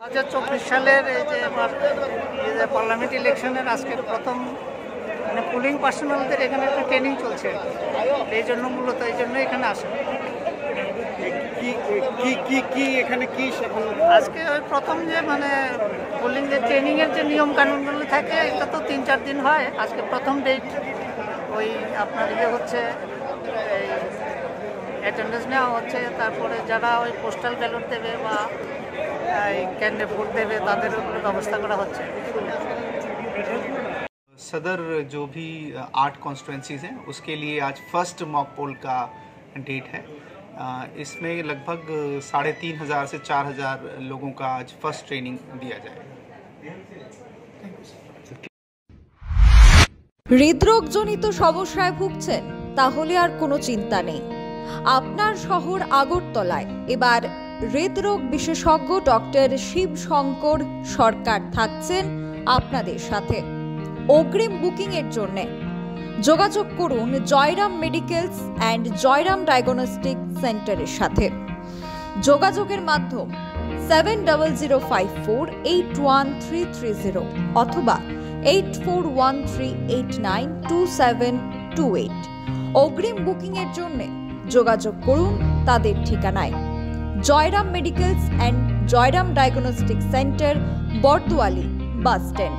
2024 সালের এই যে পার্লামেন্ট ইলেকশনের আজকের প্রথম মানে পুলিং পার্সোনালদের এখানে একটা ট্রেনিং চলছে, এই জন্য মূলত এই জন্য এখানে আসে। কি এখানে কি আজকে ওই প্রথম যে মানে পুলিং যে ট্রেনিংয়ের যে নিয়ম কানুনগুলো থাকে এটা তো 3-4 দিন হয়। আজকে প্রথম ডেট ওই আপনার হচ্ছে এই অ্যাটেন্ডেন্স নেওয়া হচ্ছে, তারপরে যারা ওই পোস্টাল ব্যালট দেবে বা কেন্দ্রে ভোট देवे ताদের উপরে ব্যবস্থা করা হচ্ছে। सदर जो भी 8 कॉन्स्टिट्यूएंसीज हैं उसके लिए आज फर्स्ट मॉक पोल का डेट है। इसमें लगभग 3500 से 4000 लोगों का आज फर्स्ट ट्रेनिंग दिया जाएगा। হৃদরোগজনিত সমস্যায় ভুগছেন তাহলে আর কোনো চিন্তা নেই। আপনার শহর আগরতলায় এবার হৃদরোগ বিশেষজ্ঞ ডক্টর শিব শঙ্কর সরকার থাকছেন আপনাদের সাথে। অগ্রিম বুকিং এর জন্য যোগাযোগ করুন Jairam medicals and Jayram diagnostic সেন্টারের সাথে। যোগাযোগের মাধ্যম 7005481330 অথবা 8413892728। অগ্রিম বুকিং এর জন্য যোগাযোগ করুন তাদের ঠিকানায় Jayram medicals and Jayram diagnostic centre, Bordowali bus stand.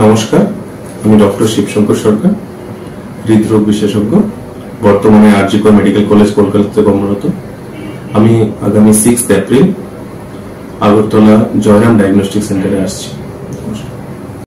নমস্কার, আমি ডক্টর শিবশঙ্কর সরকার, হৃদরোগ বিশেষজ্ঞ, বর্তমানে আরজিকর মেডিকেল কলেজ কলকাতাতে কর্মরত। আমি আগামী 6 এপ্রিল আগরতলা জয়রাম ডায়াগনস্টিক সেন্টারে আসছি।